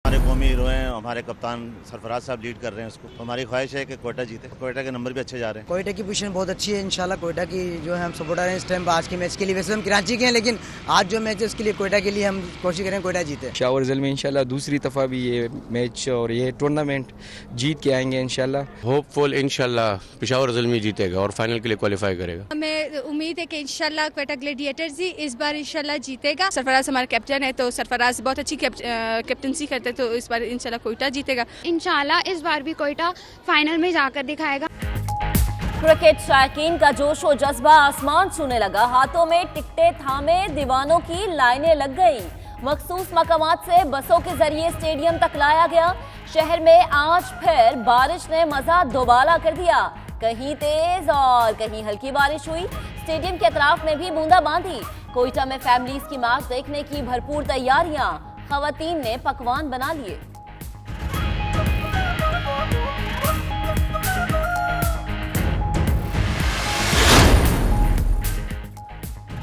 हमारे कौमी हीरो हैं, हमारे कप्तान सरफराज साहब लीड कर रहे हैं उसको। तो हमारी ख्वाहिश है कि कोयटा जीते। कोयटा के नंबर भी अच्छे जा रहे हैं। कोयटा की पोजीशन बहुत अच्छी है, इंशाल्लाह कोयटा की जो है हम सपोर्टर हैं इस टाइम आज के मैच के लिए। वैसे हम कराची के हैं लेकिन आज जो मैच है उसके लिए कोयटा के लिए हम कोशिश करें कोयटा जीते। पेशावर ज़ल्मी इंशाल्लाह दूसरी दफ़ा भी ये मैच और ये टूर्नामेंट जीत के आएंगे इंशाल्लाह। होपफुल इंशाल्लाह पेशावर ज़ल्मी जीतेगा और फाइनल के लिए क्वालिफाई करेगा। हमें उम्मीद है कि इंशाल्लाह कोयटा ग्लैडिएटर्स ही इस बार इंशाल्लाह जीतेगा। सरफराज हमारा कैप्टन है तो सरफराज बहुत अच्छी कैप्टनसी करते हैं तो इस बार इंशाल्लाह कोयटा जीतेगा। इंशाल्लाह इस बार भी कोयटा फाइनल में जाकर दिखाएगा। क्रिकेट शौकीन का जोश और जज्बा आसमान छूने लगा। हाथों में टिकटें थामे दीवानों की लाइनें लग गई। मखसूस मकामात से बसों के जरिए स्टेडियम तक लाया गया। शहर में आज फिर बारिश ने मजा दोबाला कर दिया। कहीं तेज और कहीं हल्की बारिश हुई। स्टेडियम के अतराफ में भी बूंदाबांदी। कोयटा में फैमिलीज की मैच देखने की भरपूर तैयारियां। खवातीन ने पकवान बना लिए।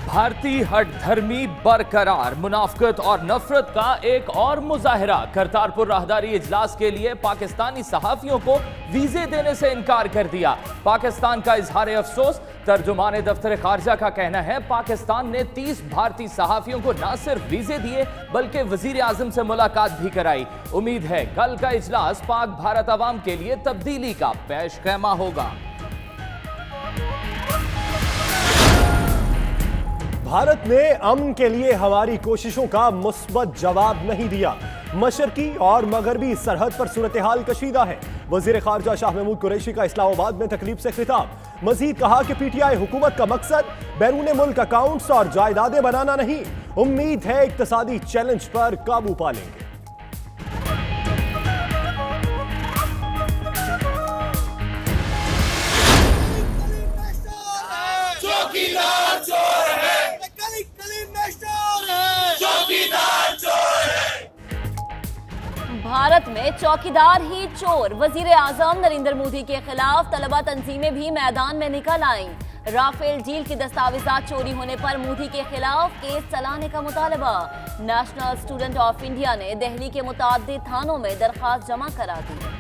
भारतीय हठधर्मी बरकरार। मुनाफकत और नफरत का एक और मुजाहिरा। करतारपुर राहदारी इजलास के लिए पाकिस्तानी सहाफियों को वीजे देने से इनकार कर दिया। पाकिस्तान का इजहार अफसोस। तर्जुमान दफ्तर खारजा का कहना है पाकिस्तान ने 30 भारतीय सहाफियों को न सिर्फ वीजे दिए बल्कि वजीर आजम से मुलाकात भी कराई। उम्मीद है कल का इजलास पाक भारत अवाम के लिए तब्दीली का पेशखैमा होगा। भारत ने अमन के लिए हमारी कोशिशों का मुस्बत जवाब नहीं दिया। मशरकी और मगरबी सरहद पर सूरत हाल कशीदा है। वजीर खारजा शाह महमूद कुरैशी का इस्लामाबाद में तकरीब से खिताब। मजीद कहा कि पीटीआई हुकूमत का मकसद बैरून मुल्क अकाउंट्स और जायदादें बनाना नहीं। उम्मीद है इक्तसादी चैलेंज पर काबू पा लेंगे। भारत में चौकीदार ही चोर। वजीर आजम नरेंद्र मोदी के खिलाफ तलबा तंजीमें भी मैदान में निकल आईं। राफेल डील की दस्तावेजात चोरी होने पर मोदी के खिलाफ केस चलाने का मुतालबा। नेशनल स्टूडेंट ऑफ इंडिया ने दिल्ली के मुताद्दिद थानों में दरखास्त जमा करा दी।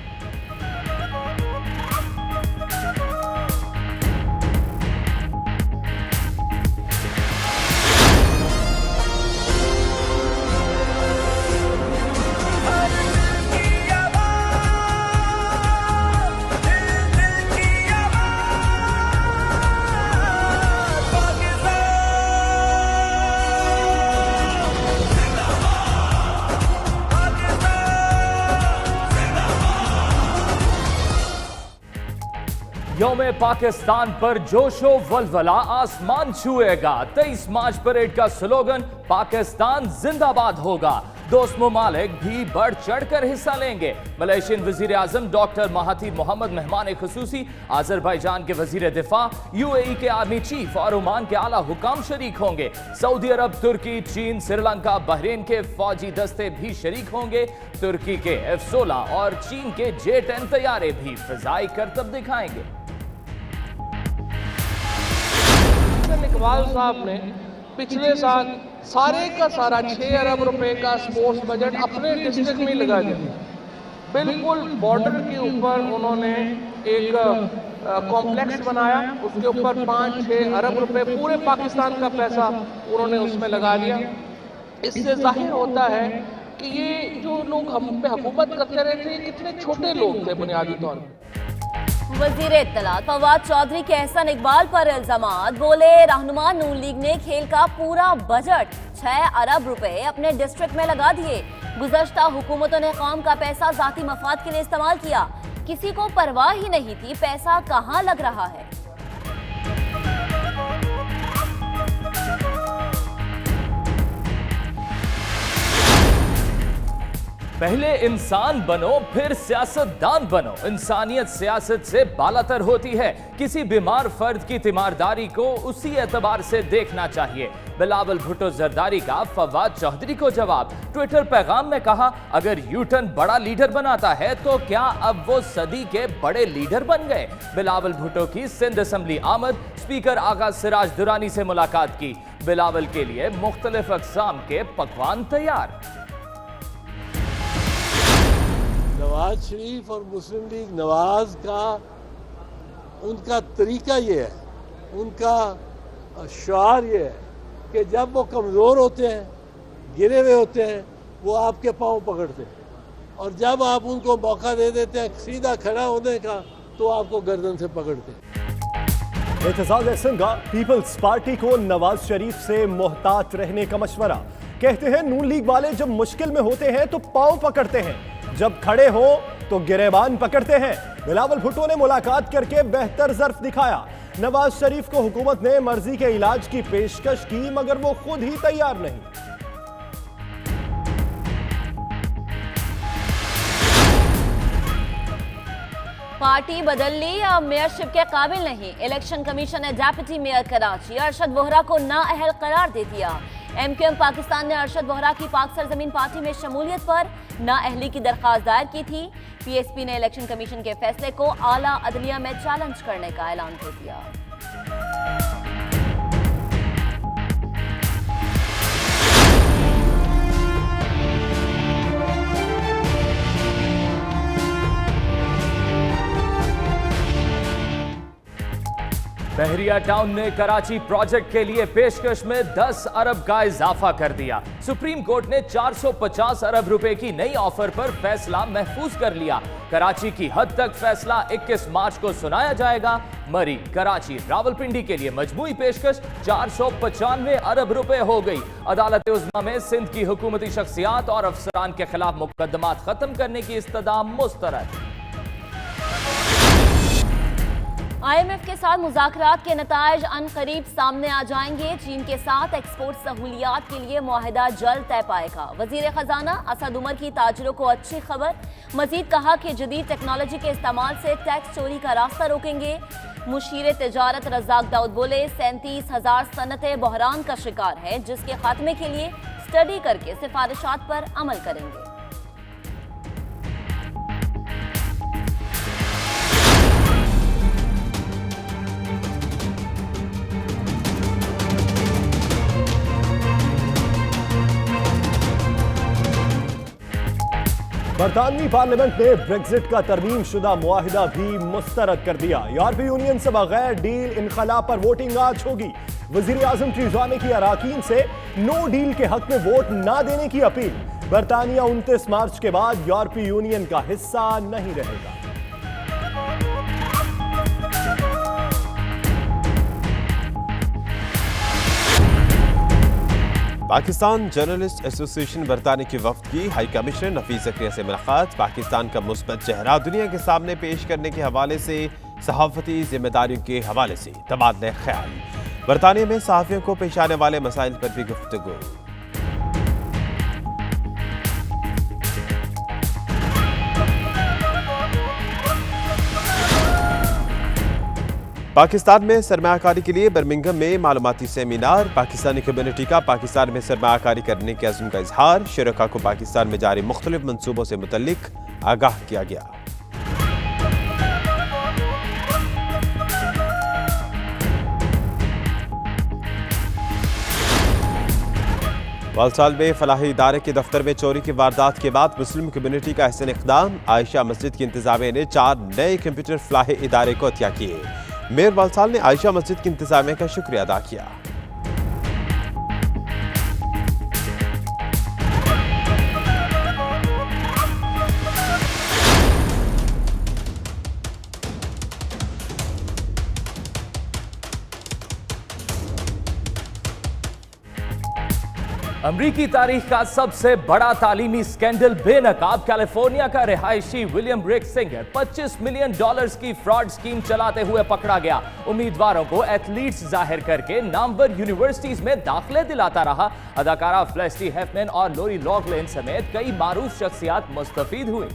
यौम पाकिस्तान पर जोशो वलवला आसमान छुएगा। 23 मार्च परेड का स्लोगन पाकिस्तान जिंदाबाद होगा। दोस्त ममालिक भी बढ़ चढ़कर हिस्सा लेंगे। मलेशियन वजीर आजम डॉक्टर महातिर मोहम्मद मेहमान खुसूसी, आजरबाईजान के वजीर दिफा, यूएई के आर्मी चीफ और ओमान के आला हुकाम शरीक होंगे। सऊदी अरब, तुर्की, चीन, श्रीलंका, बहरीन के फौजी दस्ते भी शरीक होंगे। तुर्की के F-16 और चीन के J-10 तैयारे भी फिजाई करतब दिखाएंगे। इकबाल साहब ने पिछले साल सारे का सारा 6 अरब रुपए का स्पोर्ट्स बजट अपने डिस्ट्रिक्ट में लगा दिया। बिल्कुल बॉर्डर के ऊपर उन्होंने एक कॉम्प्लेक्स बनाया, उसके ऊपर 5-6 अरब रुपए पूरे पाकिस्तान का पैसा उन्होंने उसमें लगा दिया। इससे जाहिर होता है कि ये जो लोग हम पे हुकूमत करते रहे थे कितने छोटे लोग थे बुनियादी तौर पर। वजीर इत्तलात फवाद चौधरी के एहसन इकबाल पर इल्जामात। बोले रहनुमा नून लीग ने खेल का पूरा बजट 6 अरब रुपए अपने डिस्ट्रिक्ट में लगा दिए। गुज़श्ता हुकूमतों ने कौम का पैसा जाती मफाद के लिए इस्तेमाल किया। किसी को परवाह ही नहीं थी पैसा कहां लग रहा है। पहले इंसान बनो फिर सियासतदान बनो। इंसानियत सियासत से बालातर होती है। किसी बीमार फर्द की तीमारदारी को उसी एतबार से देखना चाहिए। बिलावल भुट्टो जरदारी का फवाद चौधरी को जवाब। ट्विटर पैगाम में कहा, अगर यूटर्न बड़ा लीडर बनाता है तो क्या अब वो सदी के बड़े लीडर बन गए। बिलावल भुट्टो की सिंध असम्बली आमद। स्पीकर आगा सिराज दुरानी से मुलाकात की। बिलावल के लिए मुख्तलिफ अक़साम के पकवान तैयार। नवाज शरीफ और मुस्लिम लीग नवाज का उनका तरीका ये है, उनका शार ये है कि जब वो कमज़ोर होते हैं, गिरे हुए होते हैं, वो आपके पाँव पकड़ते हैं, और जब आप उनको मौका दे देते हैं सीधा खड़ा होने का तो आपको गर्दन से पकड़ते हैं। एतजाज एहसन का पीपल्स पार्टी को नवाज शरीफ से मोहतात रहने का मशवरा। कहते हैं नून लीग वाले जब मुश्किल में होते हैं तो पांव पकड़ते हैं, जब खड़े हो तो गिरेबान पकड़ते हैं। बिलावल भुट्टो ने मुलाकात करके बेहतर ज़र्फ दिखाया। नवाज शरीफ को हुकूमत ने मर्जी के इलाज की पेशकश की मगर वो खुद ही तैयार नहीं। पार्टी बदल ली, अब मेयरशिप के काबिल नहीं। इलेक्शन कमीशन ने डेप्यूटी मेयर कराची अरशद वोहरा को नाअहल करार दे दिया। एमक्यूएम पाकिस्तान ने अरशद वोहरा की पाक सरजमीन पार्टी में शमूलियत पर नाअहली की दरख्वास्त दायर की थी। पीएसपी ने इलेक्शन कमीशन के फैसले को आला अदलिया में चैलेंज करने का ऐलान कर दिया। बहरिया टाउन ने कराची प्रोजेक्ट के लिए पेशकश में 10 अरब का इजाफा कर दिया। सुप्रीम कोर्ट ने 450 अरब रुपए की नई ऑफर पर फैसला महफूज कर लिया। कराची की हद तक फैसला 21 मार्च को सुनाया जाएगा। मरी, कराची, रावलपिंडी के लिए मजमूई पेशकश 495 अरब रुपए हो गई। अदालत उज़्मा में सिंध की हुकूमती शख्सियात और अफसरान के खिलाफ मुकदमात खत्म करने की इस्तदा मुस्तरद। IMF के साथ मुज़ाकरात के नताइज अनकरीब सामने आ जाएंगे। चीन के साथ एक्सपोर्ट सहूलियात के लिए मुआहिदा जल्द तय पाएगा। वज़ीर ख़जाना असद उमर की ताजरों को अच्छी खबर। मजीद कहा कि जदीद टेक्नोलॉजी के इस्तेमाल से टैक्स चोरी का रास्ता रोकेंगे। मुशीर तिजारत रज़ाक दाऊद बोले 37,000 सनतें बहरान का शिकार हैं, जिसके खात्मे के लिए स्टडी करके सिफारिशात पर अमल करेंगे। बरतानवी पार्लियामेंट ने ब्रेक्जिट का तरमीम शुदा मुआहिदा भी मुस्तरद कर दिया। यूरोपीय यूनियन से बगैर डील इनखला पर वोटिंग आज होगी। वजीर आजम टीज़ा ने की अराकीन से नो डील के हक में वोट ना देने की अपील। बरतानिया 29 मार्च के बाद यूरोपीय यूनियन का हिस्सा नहीं रहेगा। पाकिस्तान जर्नलिस्ट एसोसिएशन बरतानिया के वफ्द की हाई कमिश्नर नफीस ज़करिया से मुलाकात। पाकिस्तान का मुस्बत चेहरा दुनिया के सामने पेश करने के हवाले से सहाफ़ती जिम्मेदारियों के हवाले से तबादला ख्याल। बरतानिया में सहाफ़ियों को पेश आने वाले मसाइल पर भी गुफ्तगू। पाकिस्तान में सरमायाकारी के लिए बर्मिंघम में मालूमाती सेमिनार। पाकिस्तानी कम्युनिटी का पाकिस्तान में सरमायाकारी करने के अज़्म का इजहार। शुरका को पाकिस्तान में जारी मुख्तलिफ मनसूबों से मुतल्लिक आगाह किया गया। वालसाल में फलाही इदारे के दफ्तर में चोरी की वारदात के बाद मुस्लिम कम्युनिटी का अहसन इक़दाम। आयशा मस्जिद की इंतजामिया ने 4 नए कंप्यूटर फलाही इदारे को अतिया किए। मेयर वालसाल ने आयशा मस्जिद की इंतजामिया का शुक्रिया अदा किया। अमरीकी तारीख का सबसे बड़ा तालीमी स्कैंडल बेनकाब। कैलिफोर्निया का रिहायशी विलियम रिक सिंगर $25 मिलियन की फ्रॉड स्कीम चलाते हुए पकड़ा गया। उम्मीदवारों को एथलीट्स जाहिर करके नामवर यूनिवर्सिटीज में दाखिले दिलाता रहा। अदाकारा फेलिसिटी हेफमैन और लोरी लॉगलिन समेत कई मारूफ शख्सियात मुस्तफीद हुई।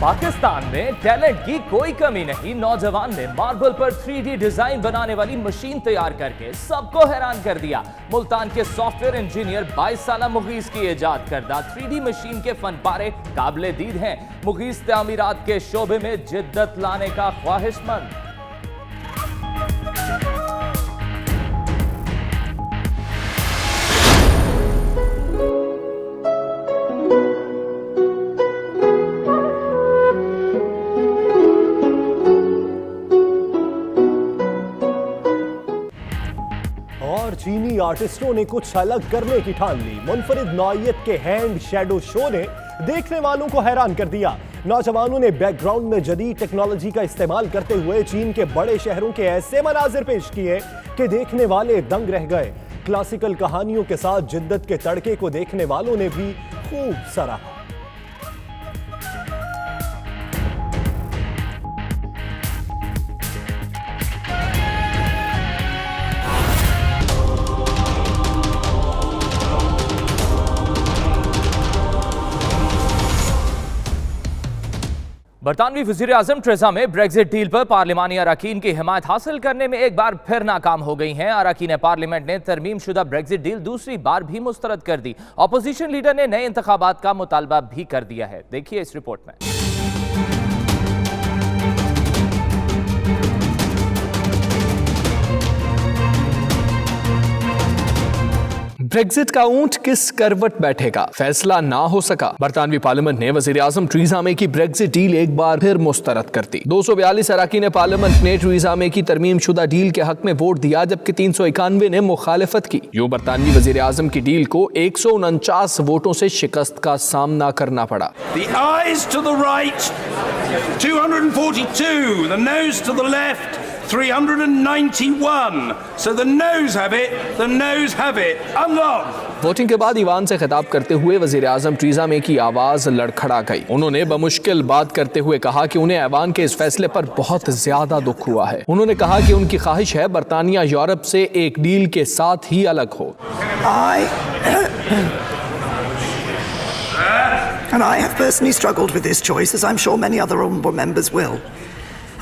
पाकिस्तान में टैलेंट की कोई कमी नहीं। नौजवान ने मार्बल पर 3D डिजाइन बनाने वाली मशीन तैयार करके सबको हैरान कर दिया। मुल्तान के सॉफ्टवेयर इंजीनियर 22 साल मुगीस की इजाद करदा 3D मशीन के फन पारे काबिले दीद हैं। मुगीस तामीरात के शोबे में जिद्दत लाने का ख्वाहिशमंद। और चीनी आर्टिस्टों ने कुछ अलग करने की ठान ली। मुनफरिद नौइयत के हैंड शैडो शो ने देखने वालों को हैरान कर दिया। नौजवानों ने बैकग्राउंड में जदीद टेक्नोलॉजी का इस्तेमाल करते हुए चीन के बड़े शहरों के ऐसे मनाजिर पेश किए कि देखने वाले दंग रह गए। क्लासिकल कहानियों के साथ जिद्दत के तड़के को देखने वालों ने भी खूब सराहा। बरतानवी वज़ीर आज़म ट्रेज़ा में ब्रेक्जिट डील पर पार्लिमानी अराकीन की हिमायत हासिल करने में एक बार फिर नाकाम हो गई हैं। अराकीन पार्लियामेंट ने तरमीम शुदा ब्रेक्जिट डील दूसरी बार भी मुस्तरद कर दी। अपोजिशन लीडर ने नए इंतखाबात का मुतालबा भी कर दिया है। देखिए इस रिपोर्ट में। ब्रेक्जिट का ऊंट किस करवट बैठेगा, फैसला ना हो सका। बरतानवी पार्लियामेंट ने वजीर आजम ट्रीजा मे की ब्रेक्जिट डील एक बार फिर मुस्तरद कर दी। 242 अराकीन पार्लियामेंट ने ट्रीजा मे की तरमीम शुदा डील के हक में वोट दिया, जबकि 391 ने मुखालिफत की। यूं बरतानवी वजीर आजम की डील को 149 वोटों से शिकस्त का सामना करना पड़ा। The ayes to the right, 242, the noes to the left, 391. So the noes have it, the noes have it. Unlock. Voting के बाद ईवान से खिताब करते हुए वजीर आजम ट्रीजा मे की आवाज लड़खड़ा गई। उन्होंने बमुश्किल बात करते हुए कहा कि उन्हें ऐवान के इस फैसले पर बहुत ज्यादा दुख हुआ है। उन्होंने कहा कि उनकी ख्वाहिश है बरतानिया यूरोप से एक डील के साथ ही अलग हो। And I have personally struggled with this choice, as I'm sure many other honourable members will.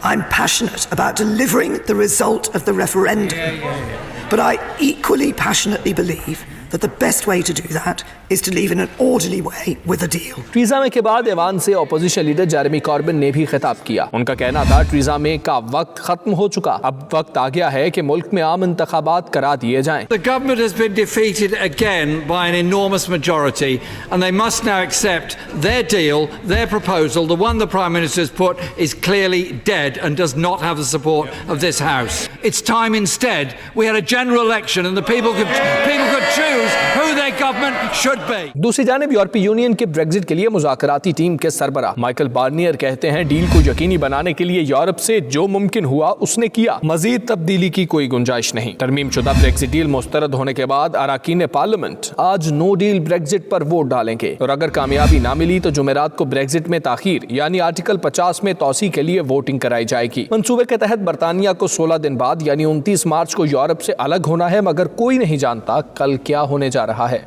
I'm passionate about delivering the result of the referendum, but I equally passionately believe that the best way to do that is to leave in an orderly way with a deal. ट्रीजा मे के बाद ऐवान से opposition leader Jeremy Corbyn ने भी खिताब किया। उनका कहना था ट्रीजा मे का वक्त खत्म हो चुका, अब वक्त आ गया है कि मुल्क में आम इंतखाबात करा दिए जाएं। The government has been defeated again by an enormous majority, and they must now accept their deal, their proposal, the one the Prime Minister's put, is clearly dead and does not have the support of this House. It's time instead we had a general election and the people could choose who their government should be. दूसरी जानिब यूरोपीय union के Brexit के लिए मुज़ाकराती team के सरबराह Michael Barnier कहते हैं deal को यकीनी बनाने के लिए यूरोप से जो मुमकिन हुआ उसने किया, मजीद तब्दीली की कोई गुंजाइश नहीं। तरमीम शुदा ब्रेक्जिट डील मुस्तरद होने के बाद अराकीन पार्लियामेंट आज नो डील ब्रेक्जिट पर वोट डालेंगे और अगर कामयाबी ना मिली तो जुमेरात को ब्रेक्जिट में ताखीर यानी आर्टिकल 50 में तौसी के लिए वोटिंग कराई जाएगी। मंसूबे के तहत बरतानिया को 16 दिन बाद यानी 29 मार्च को यूरोप से अलग होना है, मगर कोई नहीं जानता कल क्या होने जा रहा है।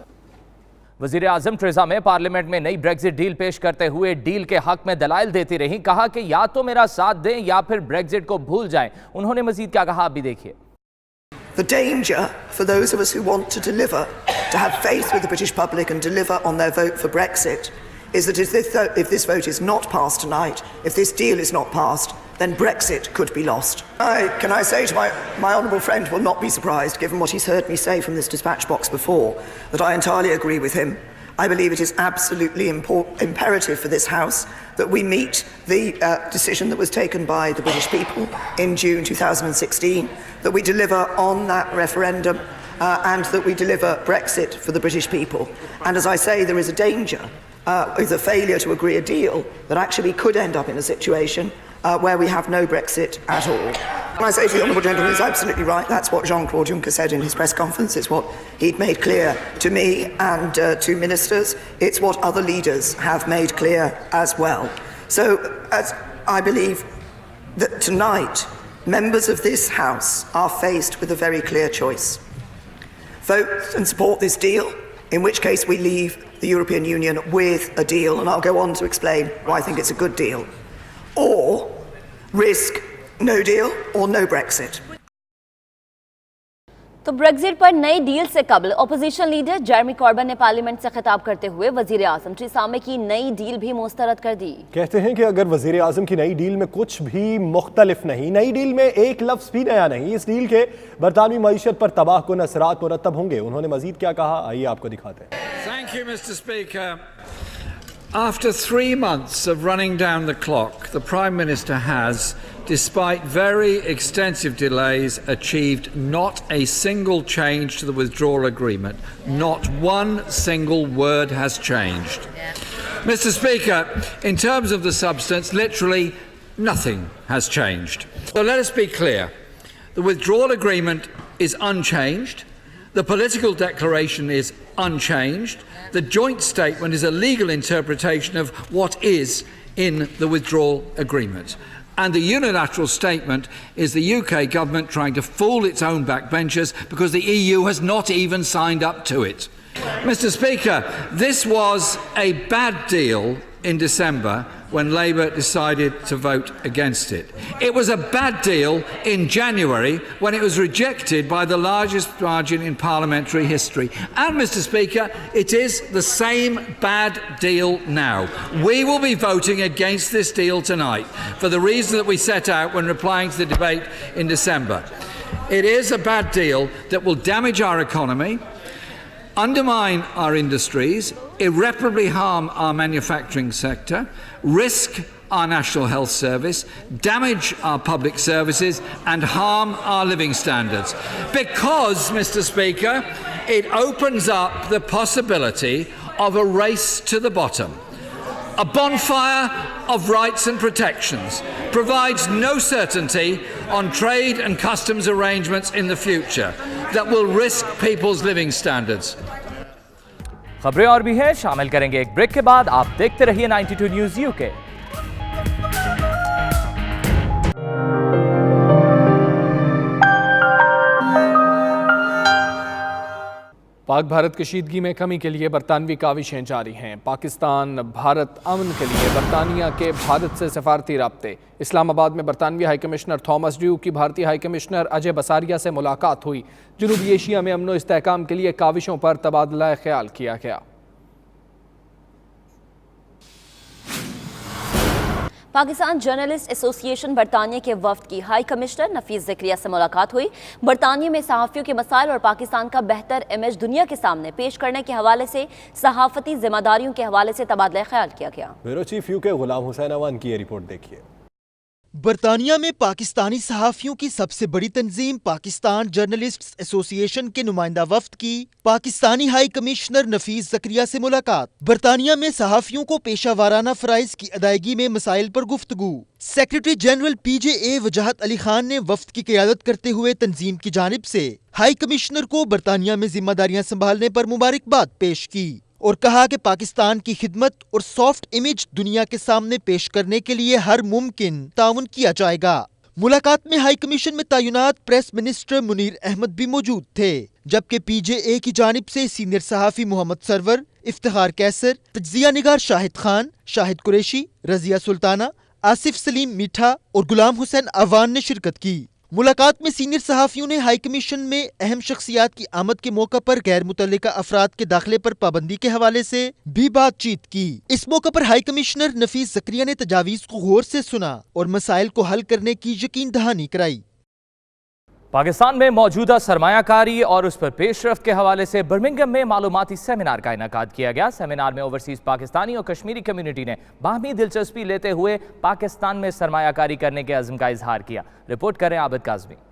वजीर आजम ट्रेज़ा में पार्लियामेंट में नई ब्रेक्जिट डील पेश करते हुए डील के हक में दलाइल देती रही। कहा कि या तो मेरा साथ दें या फिर ब्रेक्जिट को भूल जाएं। उन्होंने मजीद क्या कहा आप भी देखिए। The danger for those of us who want to deliver, to have faith with the British public and deliver on their vote for Brexit, is that if this vote is not passed tonight, if this deal is not passed, then Brexit could be lost. Can I say to my honourable friend will not be surprised, given what he's heard me say from this dispatch box before, that I entirely agree with him. I believe it is absolutely imperative for this House that we meet the decision that was taken by the British people in June 2016, that we deliver on that referendum and that we deliver Brexit for the British people. And as I say, there is a danger with a failure to agree a deal that actually could end up in a situation where we have no Brexit at all. And I say to the honourable gentleman, he's absolutely right. That's what Jean-Claude Juncker said in his press conference. It's what he'd made clear to me and to ministers. It's what other leaders have made clear as well. So as I believe that tonight, members of this House are faced with a very clear choice. Vote and support this deal, in which case we leave the European Union with a deal, and I'll go on to explain why I think it's a good deal. Or risk no deal or no Brexit. तो Brexit पर नई deal से कबल opposition leader Jeremy Corbyn ने parliament से खिताब करते हुए वजीर आजम ट्रीजा मे की नई डील भी मुस्तरद कर दी। कहते हैं कि अगर वजीर आजम की नई डील में कुछ भी मुख्तलिफ नहीं, नई डील में एक लफ्ज भी नया नहीं, इस डील के बरतानवी मईशत पर तबाह कुन असरात मुरतब होंगे। उन्होंने मजीद क्या कहा, आइए आपको दिखाते हैं। Thank you, Mr. Speaker. After 3 months of running down the clock, the Prime Minister has, despite very extensive delays, achieved not a single change to the withdrawal agreement. Not one single word has changed. Mr. Speaker, in terms of the substance, literally nothing has changed. So let us be clear. The withdrawal agreement is unchanged. The political declaration is unchanged. The joint statement is a legal interpretation of what is in the withdrawal agreement. And the unilateral statement is the UK government trying to fool its own backbenchers because the EU has not even signed up to it. Mr. Speaker, this was a bad deal in December when Labour decided to vote against it. It was a bad deal in January when it was rejected by the largest margin in parliamentary history. And, Mr. Speaker, it is the same bad deal now. We will be voting against this deal tonight for the reason that we set out when replying to the debate in December. It is a bad deal that will damage our economy, undermine our industries, irreparably harm our manufacturing sector, risk our National Health Service, damage our public services and harm our living standards. Because, Mr. Speaker, it opens up the possibility of a race to the bottom. A bonfire of rights and protections provides no certainty on trade and customs arrangements in the future that will risk people's living standards. खबरें और भी हैं, शामिल करेंगे एक break के बाद। आप देखते रहिए 92 न्यूज़ यूके। पाक भारत कशीदगी में कमी के लिए बरतानवी काविशें जारी हैं। पाकिस्तान भारत अमन के लिए बरतानिया के भारत से सफारती राब्ते। इस्लामाबाद में बरतानवी हाई कमिश्नर थॉमस ड्रू की भारतीय हाई कमिश्नर अजय बसारिया से मुलाकात हुई। जनूबी एशिया में अमन व इस्तेहकाम के लिए काविशों पर तबादला ख्याल किया गया। पाकिस्तान जर्नलिस्ट एसोसिएशन बरतानिया के वफ्द की हाई कमिश्नर नफीस ज़करिया से मुलाकात हुई। बरतानिया में सहाफ़ियों के मसाइल और पाकिस्तान का बेहतर इमेज दुनिया के सामने पेश करने के हवाले से सहाफ़ती जिम्मेदारियों के हवाले से तबादला ख्याल किया गया। Bureau chief UK Ghulam Hussain Awan की ये रिपोर्ट देखिए। बरतानिया में पाकिस्तानी सहाफ़ियों की सबसे बड़ी तंजीम पाकिस्तान जर्नलिस्ट्स एसोसिएशन के नुमाइंदा वफ्द की पाकिस्तानी हाई कमिश्नर नफीस ज़करिया से मुलाकात। बरतानिया में सहाफ़ियों को पेशा वाराना फ़राइज़ की अदायगी में मसाइल पर गुफ्तगू। सेक्रेटरी जनरल PJA वजाहत अली खान ने वफ्द की क़यादत करते हुए तंजीम की जानिब से हाई कमिश्नर को बरतानिया में जिम्मेदारियां संभालने पर मुबारकबाद पेश की और कहा कि पाकिस्तान की खिदमत और सॉफ्ट इमेज दुनिया के सामने पेश करने के लिए हर मुमकिन ताउन किया जाएगा। मुलाकात में हाई कमीशन में तैनात प्रेस मिनिस्टर मुनीर अहमद भी मौजूद थे, जबकि PJA की जानिब से सीनियर सहाफ़ी मोहम्मद सरवर, इफ्तिखार कैसर, तज्जिया निगार शाहिद खान, शाहिद कुरैशी, रजिया सुल्ताना, आसिफ सलीम मीठा और गुलाम हुसैन अवान ने शिरकत की। मुलाकात में सीनियर सहाफ़ियों ने हाई कमीशन में अहम शख्सियात की आमद के मौका पर गैर मुतल्लिका अफराद के दाखिले पर पाबंदी के हवाले से भी बातचीत की। इस मौका पर हाई कमिश्नर नफीस ज़करिया ने तजावीज़ को गौर से सुना और मसाइल को हल करने की यकीन दहानी कराई। पाकिस्तान में मौजूदा सरमायाकारी और उस पर पेशरफ्त के हवाले से बर्मिंघम में मालूमाती सेमिनार का इनेकाद किया गया। सेमिनार में ओवरसीज पाकिस्तानी और कश्मीरी कम्युनिटी ने बाहमी दिलचस्पी लेते हुए पाकिस्तान में सरमायाकारी करने के अज़्म का इजहार किया। रिपोर्ट करें आबिद काज़मी।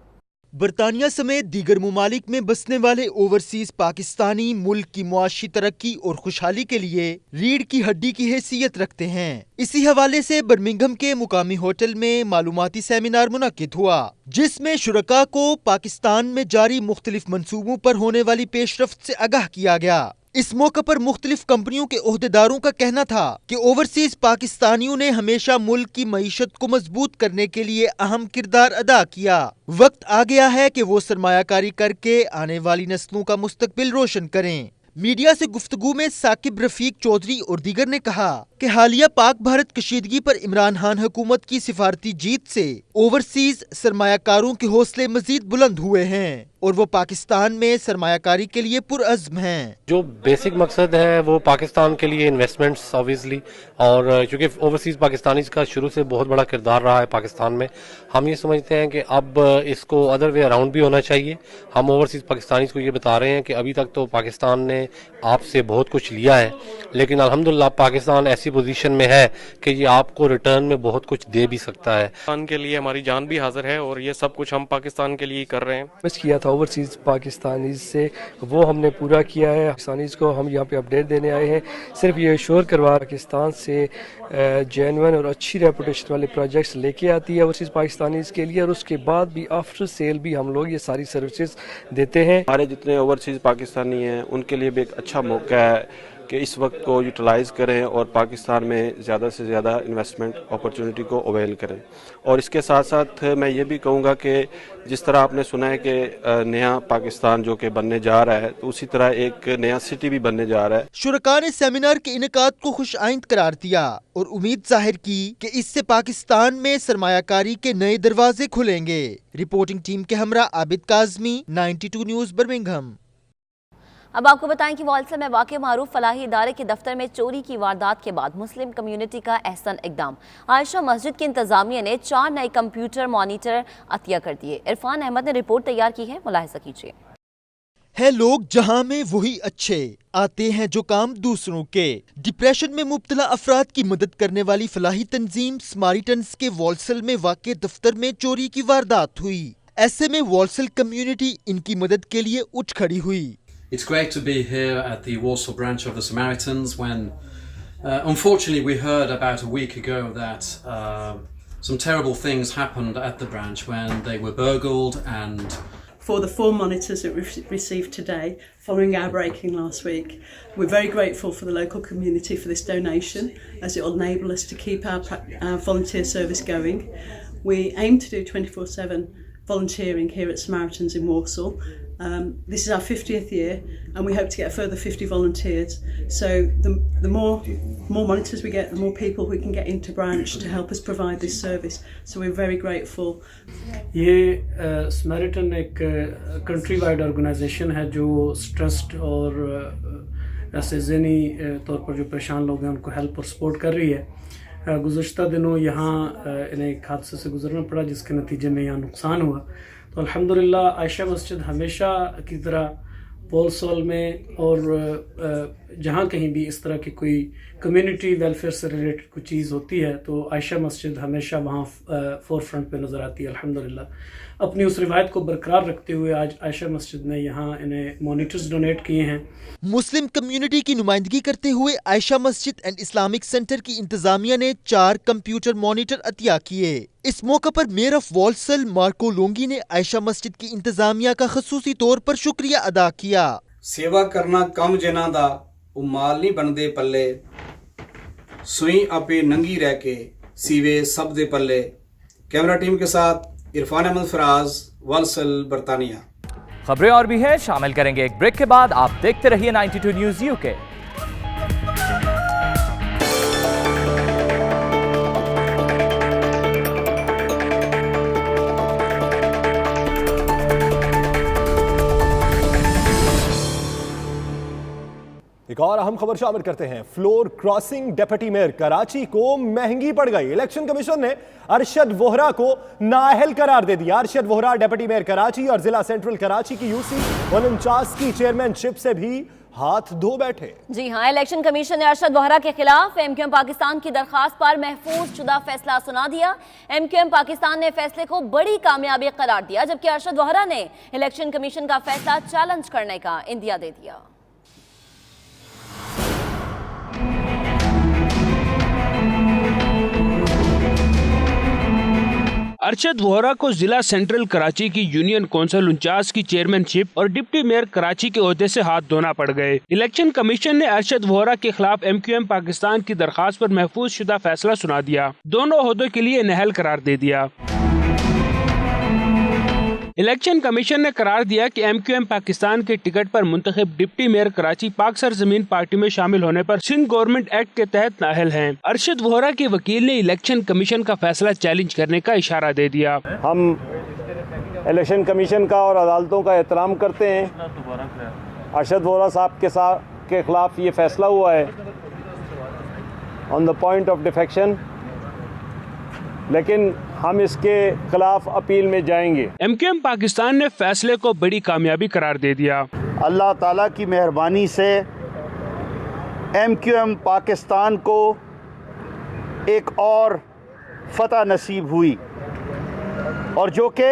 बरतानिया समेत दीगर मुमालिक में बसने वाले ओवरसीज पाकिस्तानी मुल्क की मुआशी तरक्की और खुशहाली के लिए रीढ़ की हड्डी की हैसियत रखते हैं। इसी हवाले से बर्मिंघम के मुकामी होटल में मालूमाती सेमिनार मुनक्किद हुआ, जिसमें शुरका को पाकिस्तान में जारी मुख्तलिफ मंसूबों पर होने वाली पेशरफ्त से आगाह किया गया। इस मौके पर मुख्तलिफ कंपनियों के ओहदेदारों का कहना था कि ओवरसीज पाकिस्तानियों ने हमेशा मुल्क की मईशत को मजबूत करने के लिए अहम किरदार अदा किया। वक्त आ गया है कि वो सरमायाकारी करके आने वाली नस्लों का मुस्तकबिल रोशन करें। मीडिया से गुफ्तगू में साकिब रफीक चौधरी और दीगर ने कहा कि हालिया पाक भारत कशीदगी पर इमरान खान हुकूमत की सिफारती जीत से ओवरसीज सरमायाकारों के हौसले मजीद बुलंद हुए हैं। और वो पाकिस्तान में सरमायाकारी के लिए पुरअज़्म हैं। जो बेसिक मकसद है वो पाकिस्तान के लिए इन्वेस्टमेंट्स ऑब्वियसली, और क्योंकि ओवरसीज़ पाकिस्तानीज़ का शुरू से बहुत बड़ा किरदार रहा है पाकिस्तान में, हम ये समझते हैं कि अब इसको अदर वे अराउंड भी होना चाहिए। हम ओवरसीज़ पाकिस्तानीज़ को ये बता रहे हैं कि अभी तक तो पाकिस्तान ने आपसे बहुत कुछ लिया है, लेकिन अल्हम्दुलिल्लाह पाकिस्तान ऐसी पोजीशन में है कि ये आपको रिटर्न में बहुत कुछ दे भी सकता है। पाकिस्तान के लिए हमारी जान भी हाजिर है और ये सब कुछ हम पाकिस्तान के लिए कर रहे हैं। बस किया था ओवरसीज़ पाकिस्तानीज़ से, वो हमने पूरा किया है। पाकिस्तानीज़ को हम यहाँ पे अपडेट देने आए हैं, सिर्फ ये श्योर करवा पाकिस्तान से जेन्युइन और अच्छी रेपुटेशन वाले प्रोजेक्ट्स लेके आती है ओवरसीज़ पाकिस्तानीज़ के लिए, और उसके बाद भी आफ्टर सेल भी हम लोग ये सारी सर्विसेज देते हैं। हमारे जितने ओवरसीज़ पाकिस्तानी हैं उनके लिए भी एक अच्छा मौका है कि इस वक्त को यूटिलाइज़ करें और पाकिस्तान में ज़्यादा से ज़्यादा इन्वेस्टमेंट अपॉर्चुनिटी को अवेल करें। और इसके साथ साथ मैं ये भी कहूँगा कि जिस तरह आपने सुना है कि नया पाकिस्तान जो कि बनने जा रहा है, तो उसी तरह एक नया सिटी भी बनने जा रहा है। शुरका ने सेमिनार के इनेकाद को खुशआइंद करार दिया और उम्मीद जाहिर की कि इससे पाकिस्तान में सरमायाकारी के नए दरवाजे खुलेंगे। रिपोर्टिंग टीम के हमरा आबिद काज़मी, 92 न्यूज़, बर्मिंघम। अब आपको बताएं कि वॉल्सल में वाक़े मारूफ फलाही इदारे के दफ्तर में चोरी की वारदात के बाद मुस्लिम कम्युनिटी का एहसन इकदाम। आयशा मस्जिद की इंतजामिया ने 4 नए कंप्यूटर मॉनिटर अतिया कर दिए। इरफान अहमद ने रिपोर्ट तैयार की है, मुलाहिजा कीजिए। है लोग जहां में वही अच्छे, आते हैं जो काम दूसरों के। डिप्रेशन में मुब्तला अफराद की मदद करने वाली फलाही तंजीम स्मारिटन्स के वॉल्सल में वाक़े दफ्तर में चोरी की वारदात हुई। ऐसे में वॉल्सल कम्युनिटी इनकी मदद के लिए उठ खड़ी हुई। It's great to be here at the Walsall branch of the Samaritans when unfortunately we heard about a week ago that some terrible things happened at the branch when they were burgled. And for the 4 monitors that we've received today following our break-in last week, we're very grateful for the local community for this donation, as it will enable us to keep our volunteer service going. We aim to do 24/7 volunteering here at Samaritans in Walsall. This is our 50th year and we hope to get a further 50 volunteers. So the more monitors we get, the more people we can get into branch to help us provide this service. So we're very grateful. ये Samaritan एक country wide organisation है जो stressed और ऐसे ज़हनी तौर पर जो परेशान लोग हैं उनको हेल्प और सपोर्ट कर रही है। गुज़श्ता दिनों यहाँ इन्हें एक हादसे से गुजरना पड़ा जिसके नतीजे में यहाँ नुकसान हुआ। तो अल्हम्दुलिल्लाह आयशा मस्जिद हमेशा की तरह वॉल्सल में और जहाँ कहीं भी इस तरह की कोई कम्युनिटी वेलफेयर से रिलेटेड कोई चीज़ होती है तो आयशा मस्जिद हमेशा वहाँ फोर फ्रंट पे नज़र आती है। अल्हम्दुलिल्लाह अपनी उस रिवायत को बरकरार रखते हुए आज आयशा मस्जिद ने यहाँ इन्हें मॉनिटर्स डोनेट किए हैं। मुस्लिम कम्युनिटी की नुमाइंदगी करते हुए आयशा मस्जिद एंड इस्लामिक सेंटर की इंतजामिया ने 4 कंप्यूटर मॉनिटर अतिया किए। इस मौका पर मेयर ऑफ वॉल्सल मार्को लोंगी ने आयशा मस्जिद की इंतजामिया का खसूसी तौर पर शुक्रिया अदा किया। सेवा करना कम जिन्हां दा वो माल नहीं बनदे पल्ले, सुई आपे नंगी रह के सीवे सब दे पल्ले। कैमरा टीम के साथ इरफान अहमद फराज, वॉल्सल, बरतानिया। खबरें और भी हैं, शामिल करेंगे एक ब्रेक के बाद। आप देखते रहिए 92 न्यूज़ यूके। एक और अहम खबर शामिल करते हैं। Floor crossing deputy mayor Karachi को महंगी पड़ गई। इलेक्शन कमीशन ने अरशद वोहरा को नाअहल करार दे दिया। अरशद वोहरा डेप्यूटी मेयर कराची और जिला सेंट्रल कराची की यूसी 49 की चेयरमैनशिप से भी हाथ धो बैठे। जी हां, इलेक्शन कमीशन ने अरशद वोहरा के खिलाफ एमक्यूएम पाकिस्तान की दरखास्त पर महफूज शुदा फैसला सुना दिया। एमक्यूएम पाकिस्तान ने फैसले को बड़ी कामयाबी करार दिया, जबकि अरशद वोहरा ने इलेक्शन कमीशन का फैसला चैलेंज करने का इंदिया दे दिया। अरशद वोहरा को जिला सेंट्रल कराची की यूनियन कौंसिल 49 की चेयरमैनशिप और डिप्टी मेयर कराची के ओहदे से हाथ धोना पड़ गए। इलेक्शन कमीशन ने अरशद वोहरा के खिलाफ एमक्यूएम पाकिस्तान की दरखास्त पर महफूज शुदा फैसला सुना दिया। दोनों ओहदों के लिए नाअहल करार दे दिया। इलेक्शन कमीशन ने करार दिया कि एमक्यूएम पाकिस्तान के टिकट पर मुंतखब डिप्टी मेयर कराची पाक सरजमीन पार्टी में शामिल होने पर सिंध गवर्नमेंट एक्ट के तहत नाअहल हैं। अरशद वोहरा के वकील ने इलेक्शन कमीशन का फैसला चैलेंज करने का इशारा दे दिया। हम इलेक्शन कमीशन का और अदालतों का एहतराम करते हैं। अरशद वोहरा साहब के खिलाफ ये फैसला हुआ है on the point of defection, लेकिन हम इसके खिलाफ अपील में जाएंगे। MQM पाकिस्तान ने फैसले को बड़ी कामयाबी करार दे दिया। अल्लाह ताला की मेहरबानी से MQM पाकिस्तान को एक और फतह नसीब हुई और जो कि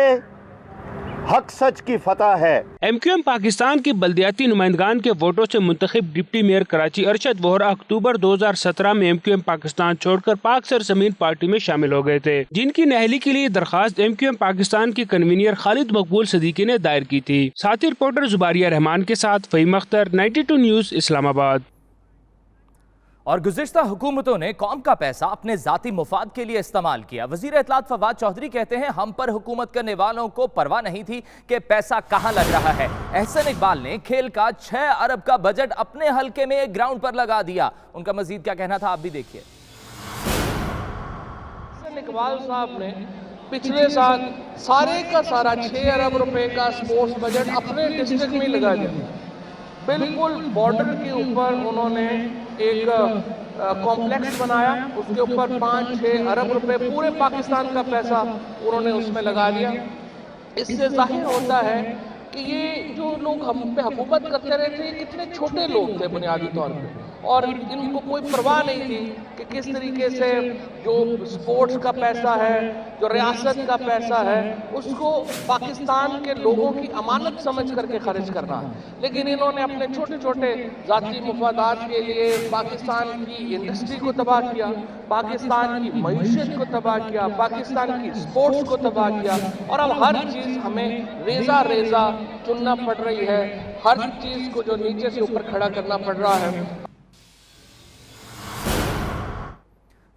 हक सच की फतह है। MQM पाकिस्तान की बल्दियाती नुमाइंदगान के वोटों से मुंतखब डिप्टी मेयर कराची अरशद वोहरा अक्टूबर 2017 में MQM पाकिस्तान छोड़कर पाक सरजमीन पार्टी में शामिल हो गए थे, जिनकी नहली के लिए दरखास्त MQM पाकिस्तान के कन्वीनर खालिद मकबूल सदीकी ने दायर की थी। साथी रिपोर्टर जुबारिया रहमान के साथ फ़हीम अख्तर, 92 न्यूज़, इस्लामाबाद। और गुज़िश्ता हुकूमतों ने कौम का पैसा अपने ज़ाती मुफाद के लिए इस्तेमाल किया। वज़ीर इत्तलात फवाद चौधरी कहते हैं, हम पर हुकूमत करने वालों को परवाह नहीं थी कि पैसा कहां लग रहा है। एहसन इकबाल ने खेल का 6 अरब का बजट अपने हलके में ग्राउंड पर लगा दिया। उनका मजीद क्या कहना था, आप भी देखिए। एहसन इकबाल साहब ने पिछले साल सारे का सारा 6 अरब रुपए का स्पोर्ट्स बजट अपने डिस्ट्रिक्ट में लगा दिया। बिल्कुल बॉर्डर के ऊपर उन्होंने एक कॉम्प्लेक्स बनाया, उसके ऊपर 5-6 अरब रुपए पूरे पाकिस्तान का पैसा उन्होंने उसमें लगा दिया। इससे जाहिर होता है कि ये जो लोग हम पे हुकूमत करते रहे थे, कितने छोटे लोग थे बुनियादी तौर पे, और इनको कोई परवाह नहीं थी कि किस तरीके से जो स्पोर्ट्स का पैसा है, जो रियासत का पैसा है, उसको पाकिस्तान के लोगों की अमानत समझ करके खर्च करना है। लेकिन इन्होंने अपने छोटे छोटे ज़ाती मुफादात के लिए पाकिस्तान की इंडस्ट्री को तबाह किया, पाकिस्तान की मईशत को तबाह किया, पाकिस्तान की स्पोर्ट्स को तबाह किया, और अब हर चीज़ हमें रेजा रेजा चुनना पड़ रही है, हर चीज़ को जो नीचे से ऊपर खड़ा करना पड़ रहा है।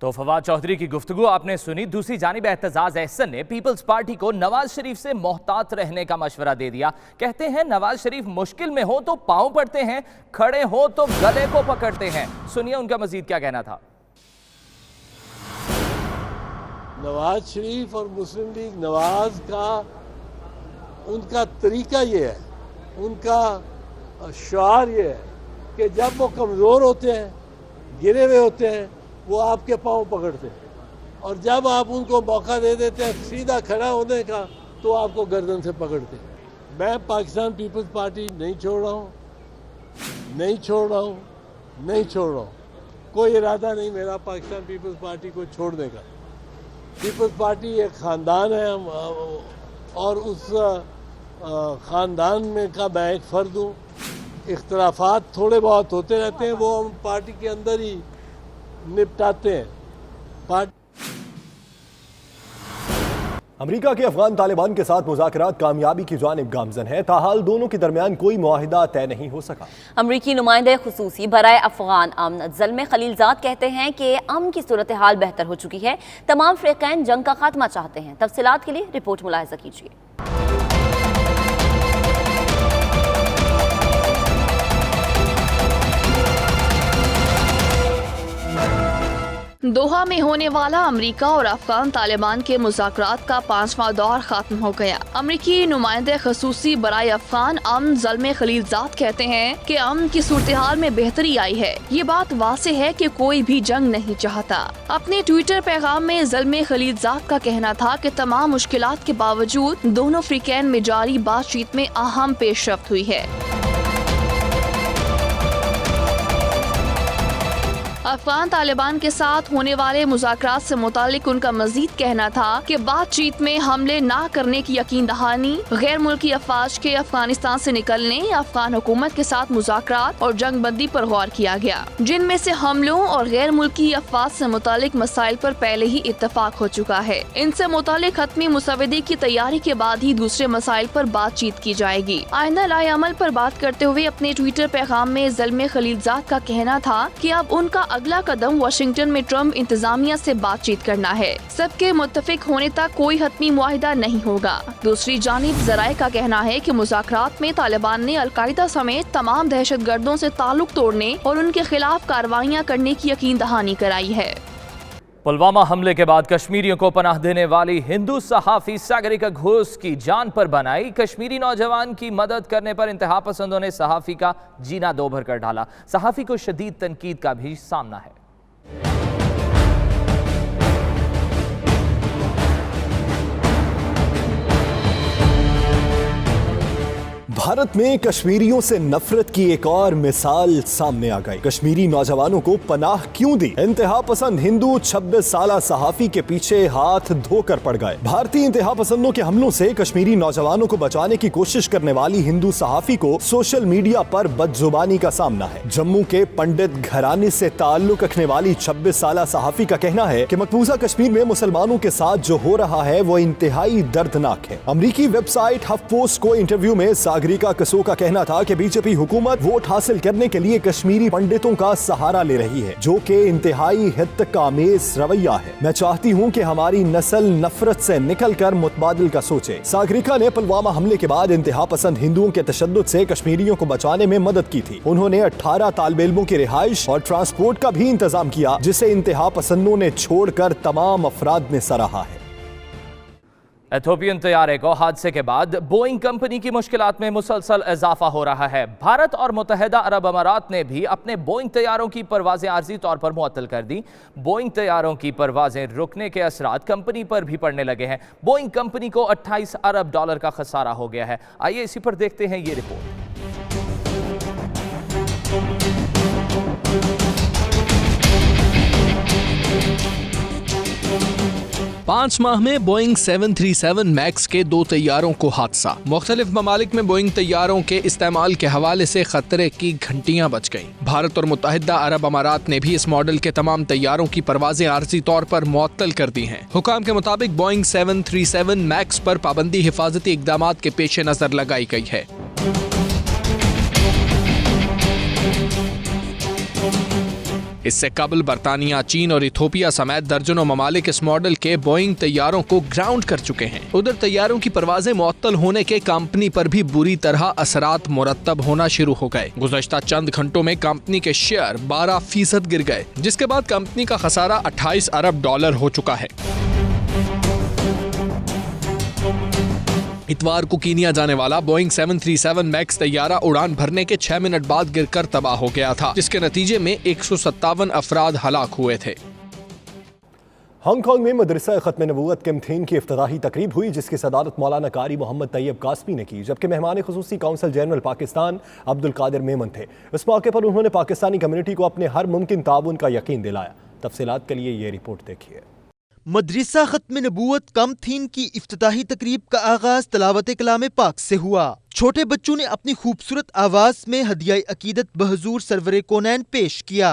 तो फवाद चौधरी की गुफ्तगू आपने सुनी। दूसरी जानिब एहतजाज अहसन ने पीपल्स पार्टी को नवाज शरीफ से मोहतात रहने का मशवरा दे दिया। कहते हैं, नवाज शरीफ मुश्किल में हो तो पांव पड़ते हैं, खड़े हो तो गले को पकड़ते हैं। सुनिए उनका मजीद क्या कहना था। नवाज शरीफ और मुस्लिम लीग नवाज का उनका तरीका ये है, उनका शार ये है कि जब वो कमज़ोर होते हैं, गिरे हुए होते हैं, वो आपके पांव पकड़ते हैं, और जब आप उनको मौका दे देते हैं सीधा खड़ा होने का, तो आपको गर्दन से पकड़ते हैं। मैं पाकिस्तान पीपल्स पार्टी नहीं छोड़ रहा हूँ, नहीं छोड़ रहा हूँ, नहीं छोड़ रहा हूँ। कोई इरादा नहीं मेरा पाकिस्तान पीपल्स पार्टी को छोड़ने का। पीपल्स पार्टी एक ख़ानदान है, और उस ख़ानदान में का मैं एक फ़र्द हूँ। इख्तलाफात थोड़े बहुत होते रहते हैं, वो हम पार्टी के अंदर ही निपटाते हैं। अमेरिका के अफगान तालिबान के साथ मुज़ाकरात कामयाबी की जानिब गामज़न है, ताहाल दोनों के दरमियान कोई मुआहिदा तय नहीं हो सका। अमरीकी नुमाइंदे खुसूसी बराए अफगान अमन ज़ल्मे खलीलजाद कहते हैं कि अमन की सूरत हाल बेहतर हो चुकी है। तमाम फ़रीक़ैन जंग का खात्मा चाहते हैं। तफसीलात के लिए रिपोर्ट मुलाहिज़ा कीजिए। दोहा में होने वाला अमेरिका और अफगान तालिबान के मुज़ाकरात का 5वां दौर खत्म हो गया। अमरीकी नुमाइंदे खसूसी बराए अफगान अमन ज़ल्मे खलीलजाद कहते हैं कि अमन की सूरत हाल में बेहतरी आई है। ये बात वाज़ेह है कि कोई भी जंग नहीं चाहता। अपने ट्विटर पैगाम में ज़ल्मे खलीलजाद का कहना था कि तमाम मुश्किलात के बावजूद दोनों फ़रीक़ैन में जारी बातचीत में अहम पेशरफ्त हुई है। अफगान तालिबान के साथ होने वाले मुज़ाकरात से मुतालिक उनका मजीद कहना था कि बातचीत में हमले ना करने की यकीन दहानी, गैर मुल्की अफवाज के अफगानिस्तान से निकलने, अफगान हुकूमत के साथ मुज़ाकरात और जंग बंदी पर गौर किया गया, जिनमें से हमलों और गैर मुल्की अफवाज से मुतालिक मसाइल पर पहले ही इत्तफाक हो चुका है। इनसे मुतालिक हतमी मुसवदे की तैयारी के बाद ही दूसरे मसाइल पर बातचीत की जाएगी। आइंदा लाए अमल पर बात करते हुए अपने ट्विटर पैगाम में ज़ल्मे खलीलजाद का कहना था कि अब उनका अगला कदम वाशिंगटन में ट्रम्प इंतजामिया से बातचीत करना है। सबके मुत्तफिक होने तक कोई हतमी मुआहिदा नहीं होगा। दूसरी जानिब ज़राए का कहना है कि मुज़ाकरात में तालिबान ने अलकायदा समेत तमाम दहशतगर्दों से ताल्लुक तोड़ने और उनके खिलाफ कार्रवाइयाँ करने की यकीन दहानी कराई है। पुलवामा हमले के बाद कश्मीरियों को पनाह देने वाली हिंदू सहाफी सागरिका घोष की जान पर बनाई। कश्मीरी नौजवान की मदद करने पर इंतहा पसंदों ने सहाफी का जीना दो भर कर डाला। सहाफी को शदीद तनकीद का भी सामना है। भारत में कश्मीरियों से नफरत की एक और मिसाल सामने आ गई। कश्मीरी नौजवानों को पनाह क्यों दी? इंतहा पसंद हिंदू 26 साला सहाफी के पीछे हाथ धोकर पड़ गए। भारतीय इंतहा पसंदों के हमलों से कश्मीरी नौजवानों को बचाने की कोशिश करने वाली हिंदू सहाफी को सोशल मीडिया पर बदजुबानी का सामना है। जम्मू के पंडित घराने से ताल्लुक रखने वाली 26 साला सहाफी का कहना है कि मकबूजा कश्मीर में मुसलमानों के साथ जो हो रहा है वो इंतहाई दर्दनाक है। अमरीकी वेबसाइट हफ पोस्ट को इंटरव्यू में सागरिका कसो का कहना था कि बीजेपी हुकूमत वोट हासिल करने के लिए कश्मीरी पंडितों का सहारा ले रही है, जो कि इंतहाई हित्तकामेज रवैया है। मैं चाहती हूं कि हमारी नस्ल नफरत से निकलकर मुतबादिल का सोचे। सागरिका ने पुलवामा हमले के बाद इंतहा पसंद हिंदुओं के तशद्दुद से कश्मीरियों को बचाने में मदद की थी। उन्होंने 18 तालिब इल्मों की रिहाइश और ट्रांसपोर्ट का भी इंतजाम किया, जिसे इंतहा पसंदों ने छोड़कर तमाम अफराद ने सराहा है। एथोपियन तैयारे को हादसे के बाद बोइंग कंपनी की मुश्किलात में मुसलसल इजाफा हो रहा है। भारत और मुत्तहिदा अरब अमारात ने भी अपने बोइंग तैयारों की परवाजें आर्जी तौर पर मुअत्तल कर दी। बोइंग तैयारों की परवाजें रुकने के असरात कंपनी पर भी पड़ने लगे हैं। बोइंग कंपनी को 28 अरब डॉलर का खसारा हो गया है। आइए इसी पर देखते हैं ये रिपोर्ट। 5 माह में बोइंग 737 मैक्स के 2 तैयारों को हादसा। मुख्तलिफ ममालिक में बोइंग तैयारों के इस्तेमाल के हवाले से खतरे की घंटियां बज गईं। भारत और मुत्तहिदा अरब अमारात ने भी इस मॉडल के तमाम तैयारों की परवाजें आर्जी तौर पर मुअत्तल कर दी हैं। हुकाम के मुताबिक बोइंग 737 मैक्स पर पाबंदी हिफाजती इकदामात के पेश नजर लगाई गई है। इससे कबल बरतानिया, चीन और इथोपिया समेत दर्जनों ममालिक इस मॉडल के बोइंग तैयारों को ग्राउंड कर चुके हैं। उधर तैयारों की परवाजें मुअत्तल होने के कंपनी पर भी बुरी तरह असरात मुरत्तब होना शुरू हो गए। गुज़श्ता चंद घंटों में कंपनी के शेयर 12% गिर गए, जिसके बाद कंपनी का खसारा 28 अरब डॉलर हो चुका है। इतवार को कीनिया जाने वाला बोइंग 737 मैक्स तैयारा उड़ान भरने के 6 मिनट बाद गिरकर तबाह हो गया था, जिसके नतीजे में 157 अफराद हलाक हुए थे। हांगकांग में मदरसा खत्म नबूवत कैंपेन की इफ्तिताही तकरीब हुई, जिसकी सदारत मौलाना कारी मोहम्मद तैयब कासमी ने की, जबकि मेहमान खुसूसी काउंसिल जनरल पाकिस्तान अब्दुल कादिर मेमन थे। इस मौके पर उन्होंने पाकिस्तानी कम्युनिटी को अपने हर मुमकिन ताउन का यकीन दिलाया। तफसीलात के लिए ये रिपोर्ट देखिए। मदरसा खत्म नबूवत कैंपेन की इफ्तिताही तकरीब का आगाज तलावत कलाम पाक से हुआ। छोटे बच्चों ने अपनी खूबसूरत आवाज में हदिया अकीदत बहजूर सरवरे कोनैन पेश किया।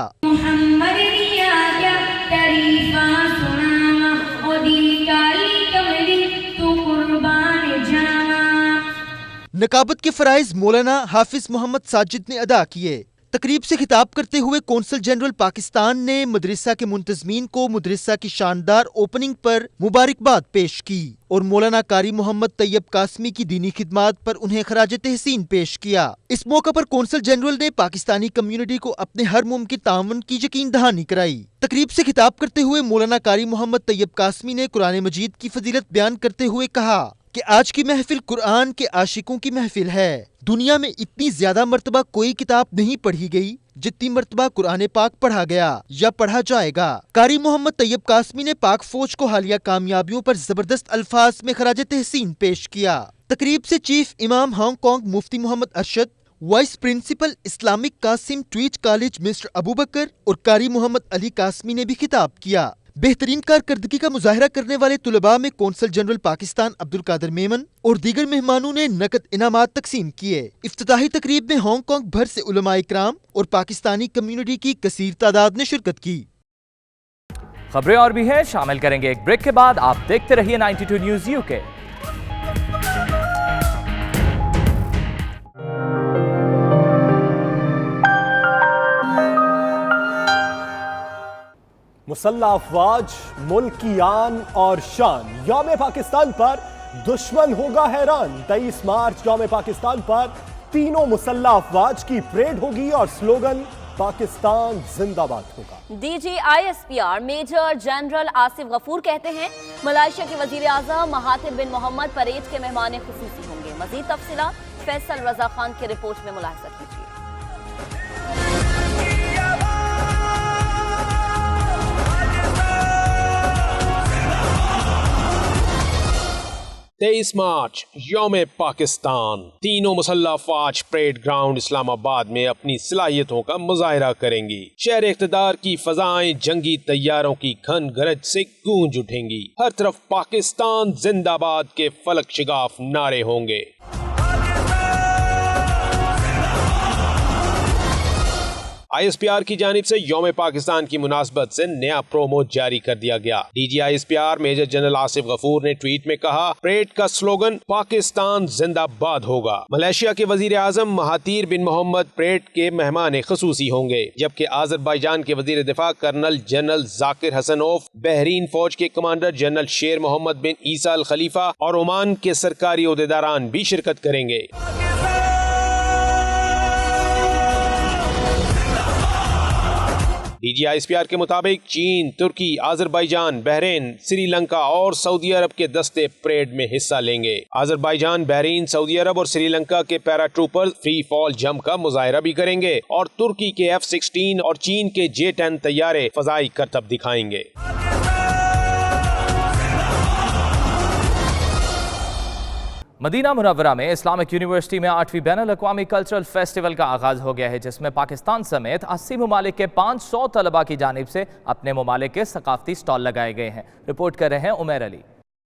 नकाबत के फराइज मौलाना हाफिज मोहम्मद साजिद ने अदा किए। तकरीब से खिताब करते हुए कौंसल जनरल पाकिस्तान ने मदरसा के मुंतजमीन को मदरसा की शानदार ओपनिंग पर मुबारकबाद पेश की और मौलाना कारी मोहम्मद तैयब कासमी की दीनी खिदमात पर उन्हें खराज तहसीन पेश किया। इस मौका पर कौंसल जनरल ने पाकिस्तानी कम्युनिटी को अपने हर मुमकिन ताउन की यकीन दहानी कराई। तकरीब से खिताब करते हुए मौलाना कारी मोहम्मद तैयब कासमी ने कुरान मजीद की फजीलत बयान करते हुए कहा कि आज की महफिल कुरान के आशिकों की महफिल है। दुनिया में इतनी ज्यादा मर्तबा कोई किताब नहीं पढ़ी गई जितनी मर्तबा कुरान पाक पढ़ा गया या पढ़ा जाएगा। कारी मोहम्मद तैयब कासमी ने पाक फौज को हालिया कामयाबियों पर जबरदस्त अल्फाज में खराज तहसीन पेश किया। तकरीब से चीफ इमाम हांगकांग मुफ्ती Mohammad Arshad, vice principal Islamic Qasim ट्वीट कॉलेज मिस्टर अबू बकर और कारी मोहम्मद अली कासमी ने भी खिताब किया। बेहतरीन कारकर्दगी का मुजाहरा करने वाले तुलबा में कौंसल जनरल पाकिस्तान अब्दुल कादिर मेमन और दीगर मेहमानों ने नकद इनामात तकसीम किए। इफ्तिताही तकरीब में हांगकांग भर से उलमा इकराम और पाकिस्तानी कम्युनिटी की कसीर तादाद ने शिरकत की। खबरें और भी हैं, शामिल करेंगे एक ब्रेक के बाद। आप देखते रहिए 92 न्यूज़ यूके। मुसल्लह अफवाज, मुल्क की आन और शान। यौम पाकिस्तान पर दुश्मन होगा हैरान। 23 मार्च यौम पाकिस्तान पर तीनों मुसल्लह अफवाज की परेड होगी और स्लोगन पाकिस्तान जिंदाबाद होगा। DG ISPR major general Asif Ghafoor कहते हैं मलेशिया के वजीर आजम महातिर बिन मोहम्मद परेड के मेहमान खुसूसी होंगे। मजीद तफसीलात फैसल रजा खान की रिपोर्ट में मुलाहिजा कीजिए। 23 मार्च यौम पाकिस्तान, तीनों मुसल्लह अफवाज परेड ग्राउंड इस्लामाबाद में अपनी सलाहियतों का मुजाहिरा करेंगी। शहर इख्तिदार की फजाएं जंगी तैयारों की घन गरज से गूंज उठेंगी। हर तरफ पाकिस्तान जिंदाबाद के फलक शिगाफ नारे होंगे। ISPR की जानिब से यौम पाकिस्तान की मुनासबत से नया प्रोमो जारी कर दिया गया। DG ISPR major general Asif Ghafoor ने ट्वीट में कहा, परेड का स्लोगन पाकिस्तान जिंदाबाद होगा। मलेशिया के वजीर आजम महातिर बिन मोहम्मद परेड के मेहमान खसूसी होंगे, जबकि आज़रबाईजान के वजीर दिफा कर्नल जनरल जाकिर हसनोफ, बहरीन फौज के कमांडर जनरल शेर मोहम्मद बिन ईसा अल खलीफा और ओमान के सरकारी ओहदेदारान भी शिरकत करेंगे। DG ISPR के मुताबिक चीन, तुर्की, आज़रबाईजान, बहरीन, श्रीलंका और सऊदी अरब के दस्ते परेड में हिस्सा लेंगे। आज़रबाईजान, बहरीन, सऊदी अरब और श्रीलंका के पैराट्रूपर्स फ्री फॉल जंप का मुजाहिरा भी करेंगे और तुर्की के F-16 और चीन के J-10 तैयारे फजाई करतब दिखाएंगे। मदीना मुनव्वरा में इस्लामिक यूनिवर्सिटी में 8वीं बैनुल अक़वामी कल्चरल फेस्टिवल का आगाज हो गया है, जिसमें पाकिस्तान समेत 80 ममालिक के 500 तलबा की जानिब से अपने ममालिक के सकाफती स्टॉल लगाए गए हैं। रिपोर्ट कर रहे हैं उमर अली।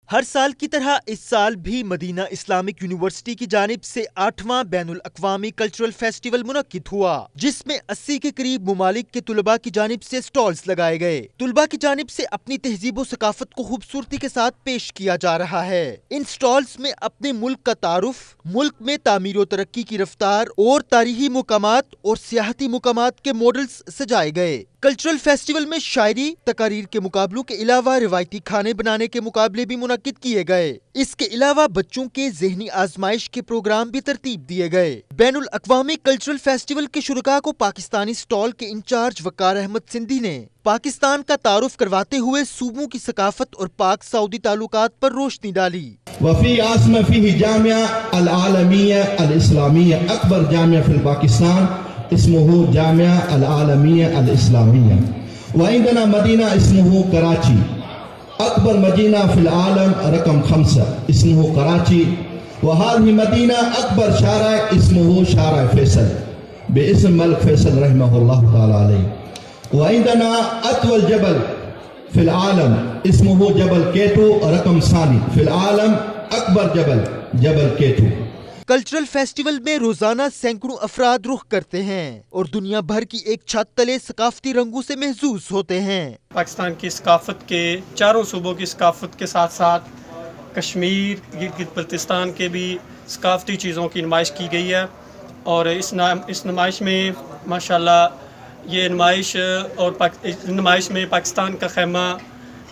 हर साल की तरह इस साल भी मदीना इस्लामिक यूनिवर्सिटी की जानिब से 8वां बैनुल अक़वामी कल्चरल फेस्टिवल मुनक्किद हुआ, जिसमें 80 के करीब ममालिक के तुलबा की जानिब से स्टॉल्स लगाए गए। तुलबा की जानिब से अपनी तहजीब व सकाफत को खूबसूरती के साथ पेश किया जा रहा है। इन स्टॉल्स में अपने मुल्क का तारुफ, मुल्क में तामीर व तरक्की की रफ्तार और तारीखी मुकामात और सियाहती मुकामात के मॉडल्स सजाए गए। कल्चरल फेस्टिवल में शायरी, तकारीर के मुकाबलों के अलावा रिवायती खाने बनाने के मुकाबले भी मुनक्किद किए गए। इसके अलावा बच्चों के ज़हनी आजमाइश के प्रोग्राम भी तरतीब दिए गए। बैनुल अक़वामी कल्चरल फेस्टिवल के शुरका को पाकिस्तानी स्टॉल के इंचार्ज वकार अहमद सिंधी ने पाकिस्तान का तारुफ करवाते हुए सूबों की सकाफत और पाक सऊदी ताल्लुकात पर रोशनी डाली। वफी आसम फी जामिया अल आलमिया अल इस्लामिया अकबर जामिया फिल पाकिस्तान इसमुहु जामिया अल आलमिया अल इस्लामिया व इंदना मदीना इसमुहु कराची अकबर मदीना फिल आलम रकम 5 इसमुहु कराची व हाज़िही मदीना अकबर शारा इसमुहु शारा फैसल बेइस्म मलिक फैसल रहमहुल्लाह तआला अलैहि व इंदना अतवल जबल फिल आलम इसमुहु जबल केटू रकम सानी फिल आलम अकबर जबल केटू। कल्चरल फेस्टिवल में रोजाना सैकड़ों अफराद रुख करते हैं और दुनिया भर की एक छत तले सकाफती रंगों से महसूस होते हैं। पाकिस्तान की सकाफत के चारों सूबों की सकाफत के साथ साथ कश्मीर, गिलगित बल्तिस्तान के भी सकाफती चीज़ों की नुमाइश की गई है और इस नुमाइश में माशाल्लाह ये नुमाइश में पाकिस्तान का खैमा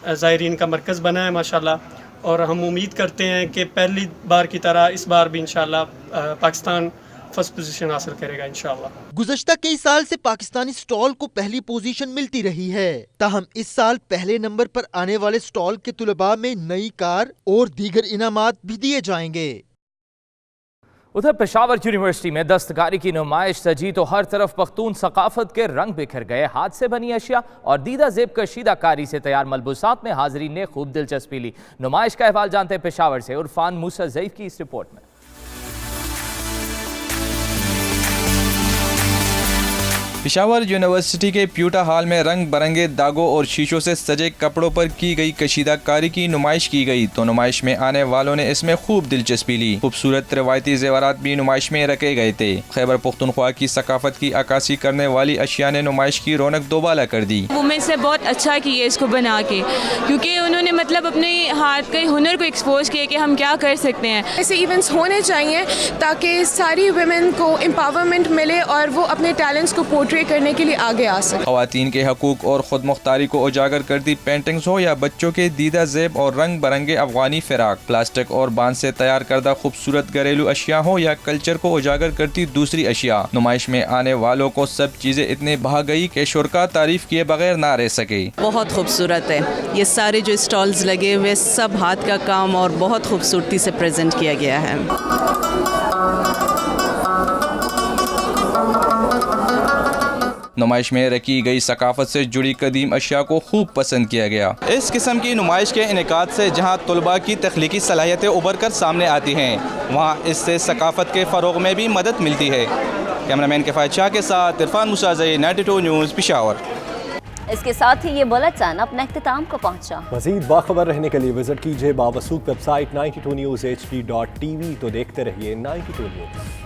ज़ायरीन का मरकज़ बना है माशाल्लाह, और हम उम्मीद करते हैं कि पहली बार की तरह इस बार भी इंशाल्लाह पाकिस्तान फर्स्ट पोजीशन हासिल करेगा इंशाल्लाह। गुज़श्ता कई साल से पाकिस्तानी स्टॉल को पहली पोजीशन मिलती रही है, ताहम इस साल पहले नंबर पर आने वाले स्टॉल के तुलबा में नई कार और दीगर इनामात भी दिए जाएंगे। उधर पेशावर यूनिवर्सिटी में दस्तकारी की नुमाइश सजी तो हर तरफ पख्तून सकाफत के रंग बिखर गए। हाथ से बनी अशिया और दीदा जेब कशीदाकारी से तैयार मलबूसात में हाजरीन ने खूब दिलचस्पी ली। नुमाइश का अहवाल जानते हैं पेशावर से उरफान मूसा ज़ईफ की इस रिपोर्ट में। पेशावर यूनिवर्सिटी के प्यूटा हॉल में रंग बरंगे दागों और शीशों से सजे कपड़ों पर की गई कशीदाकारी की नुमाइश की गई तो नुमाइश में आने वालों ने इसमें खूब दिलचस्पी ली। खूबसूरत रवायती जेवरात भी नुमाइश में रखे गए थे। खैबर पख्तूनख्वा की सकाफत की अक्कासी करने वाली अशिया ने नुमाइश की रौनक दोबाला कर दी। वुमेन से बहुत अच्छा किया इसको बना के, क्योंकि उन्होंने मतलब अपने हाथ के हुनर को एक्सपोज किया कि हम क्या कर सकते हैं। ऐसे इवेंट्स होने चाहिए ताकि सारी वुमेन को एम्पावरमेंट मिले और वो अपने टैलेंट्स को पोर्ट्रे पोर्ट्रे करने के लिए आगे आ सके। ख़वातीन के हकूक़ और खुद मुख्तारी को उजागर करती पेंटिंग्स हो या बच्चों के दीदा ज़ेब और रंग बरंगे अफगानी फ़िराक, प्लास्टिक और बांस से तैयार करदा खूबसूरत घरेलू अशिया हो या कल्चर को उजागर करती दूसरी अशिया, नुमाइश में आने वालों को सब चीज़ें इतने भा गई कि शुरका तारीफ किए बगैर ना रह सके। बहुत खूबसूरत है, ये सारे जो स्टॉल्स लगे हुए सब हाथ का काम और बहुत खूबसूरती से प्रेजेंट किया गया है। नुमाइश में रखी गई सकाफत से जुड़ी कदीम अशिया को खूब पसंद किया गया। इस किस्म की नुमाइश के इनेकाद से जहाँ तलबा की तख्लीकी सलाहियतें उभर कर सामने आती हैं, वहाँ इससे सकाफत के फ़रोग़ में भी मदद मिलती है। कैमरामैन किफ़ायत शाह के साथ इरफान मुसाज़ई, 92 न्यूज़, पेशावर। इसके साथ ही ये बुलेटिन अपने इख्तिताम को पहुँचा। मज़ीद बाखबर रहने के लिए विजिट कीजिए बावसूख वेबसाइट 92newshd.tv। तो देखते रहिए 92 न्यूज़।